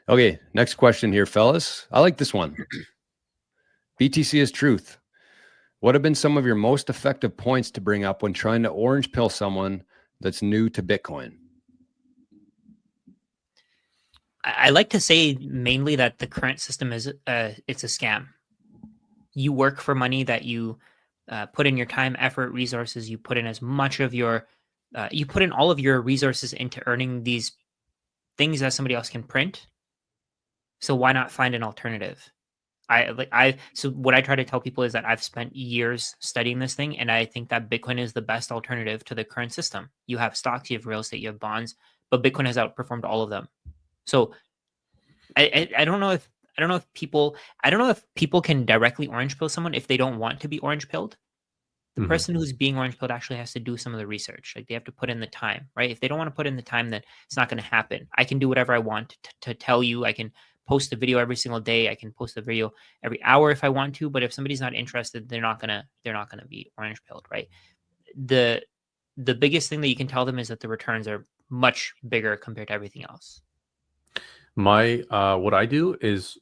Okay, next question here, fellas. I like this one. BTC is truth. What have been some of your most effective points to bring up when trying to orange pill someone that's new to Bitcoin? I like to say mainly that the current system is it's a scam. You work for money that you put in your time, effort, resources. You put in as much of your you put in all of your resources into earning these things that somebody else can print. So why not find an alternative? So what I try to tell people is that I've spent years studying this thing, and I think that Bitcoin is the best alternative to the current system. You have stocks, you have real estate, you have bonds, but Bitcoin has outperformed all of them. So I don't know if people can directly orange pill someone if they don't want to be orange pilled. The person who's being orange pilled actually has to do some of the research. Like, they have to put in the time, right? If they don't want to put in the time, then it's not going to happen. I can do whatever I want to tell you. I can post a video every single day. I can post a video every hour if I want to. But if somebody's not interested, they're not gonna be orange pilled, right? The biggest thing that you can tell them is that the returns are much bigger compared to everything else. What I do is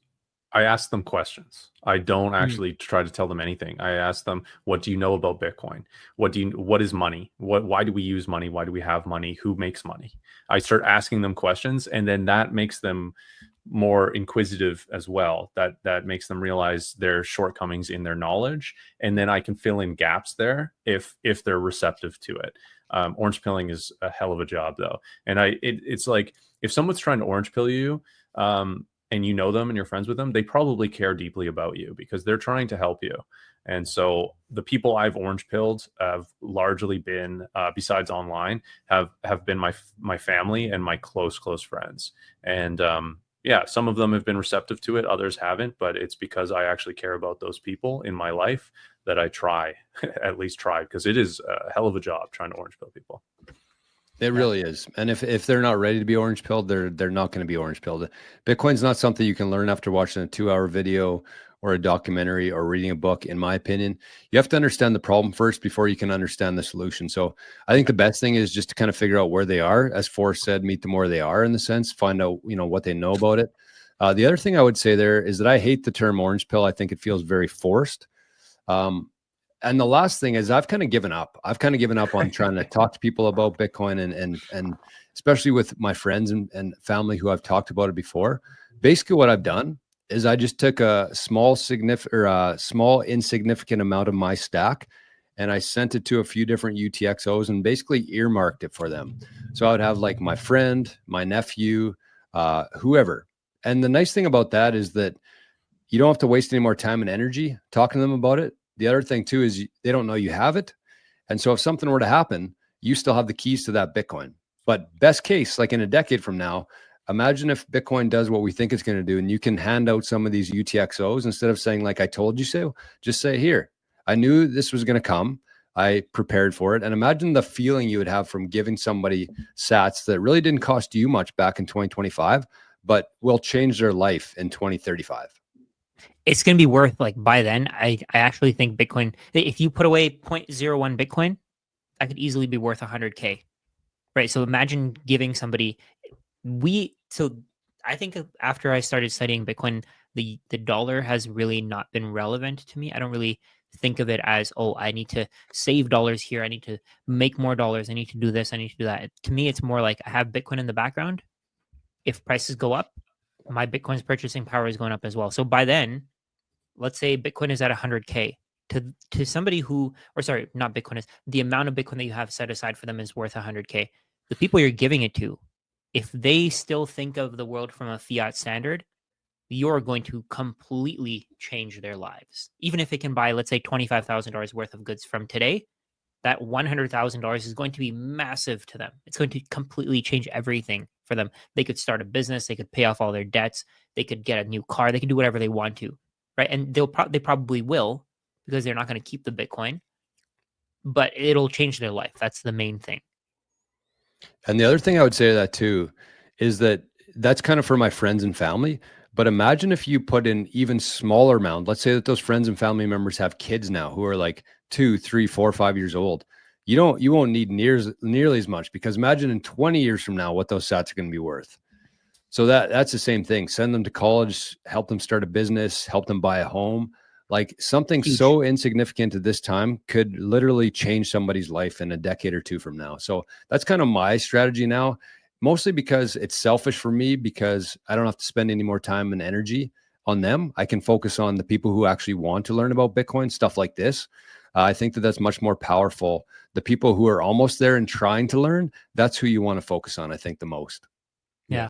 I ask them questions. I don't actually try to tell them anything. I ask them, what do you know about Bitcoin? What is money? Why do we use money? Why do we have money? Who makes money? I start asking them questions, and then that makes them more inquisitive as well. That makes them realize their shortcomings in their knowledge, and then I can fill in gaps there if they're receptive to it. Orange pilling is a hell of a job, though, and it's like, if someone's trying to orange pill you, and you know them and you're friends with them, they probably care deeply about you because they're trying to help you. And so the people I've orange pilled have largely been, besides online, have been my family and my close friends. And yeah, some of them have been receptive to it, others haven't, but it's because I actually care about those people in my life that I try, at least try, because it is a hell of a job trying to orange pill people. It really is. And if they're not ready to be orange pilled, they're not going to be orange pilled. Bitcoin's not something you can learn after watching a 2-hour video or a documentary or reading a book, in my opinion. You have to understand the problem first before you can understand the solution. So I think the best thing is just to kind of figure out where they are. As Forrest said, meet them where they are, in the sense, find out, what they know about it. The other thing I would say there is that I hate the term orange pill. I think it feels very forced. And the last thing is, I've kind of given up. I've kind of given up on trying to talk to people about Bitcoin, and especially with my friends and family who I've talked about it before. Basically, what I've done is I just took a small insignificant amount of my stack, and I sent it to a few different UTXOs and basically earmarked it for them. So I would have like my friend, my nephew, whoever. And the nice thing about that is that you don't have to waste any more time and energy talking to them about it. The other thing too is they don't know you have it. And so if something were to happen, you still have the keys to that Bitcoin. But best case, like in a decade from now, imagine if Bitcoin does what we think it's going to do, and you can hand out some of these UTXOs instead of saying, like, I told you so, just say, here, I knew this was going to come. I prepared for it. And imagine the feeling you would have from giving somebody sats that really didn't cost you much back in 2025, but will change their life in 2035. It's going to be worth, like, by then, I actually think Bitcoin, if you put away 0.01 Bitcoin, that could easily be worth 100K, right? So imagine giving somebody, so I think after I started studying Bitcoin, the dollar has really not been relevant to me. I don't really think of it as, oh, I need to save dollars here. I need to make more dollars. I need to do this. I need to do that. To me, it's more like I have Bitcoin in the background. If prices go up, my Bitcoin's purchasing power is going up as well. So by then, let's say Bitcoin is at 100K to somebody who, or sorry, not Bitcoin is, the amount of Bitcoin that you have set aside for them is worth 100K. The people you're giving it to, if they still think of the world from a fiat standard, you're going to completely change their lives. Even if it can buy, let's say, $25,000 worth of goods from today, that $100,000 is going to be massive to them. It's going to completely change everything for them. They could start a business. They could pay off all their debts. They could get a new car. They can do whatever they want to, right? And they probably will, because they're not going to keep the Bitcoin, but it'll change their life. That's the main thing. And the other thing I would say to that too is that that's kind of for my friends and family. But imagine if you put in even smaller amount. Let's say that those friends and family members have kids now who are like 2, 3, 4, 5 years old. You won't need nearly as much, because imagine in 20 years from now what those sats are going to be worth. So that's the same thing. Send them to college, help them start a business, help them buy a home. Like something Huge. so insignificant at this time could literally change somebody's life in a decade or two from now. So that's kind of my strategy now, mostly because it's selfish for me, because I don't have to spend any more time and energy on them. I can focus on the people who actually want to learn about Bitcoin, stuff like this. I think that that's much more powerful. The people who are almost there and trying to learn, that's who you want to focus on, I think, the most.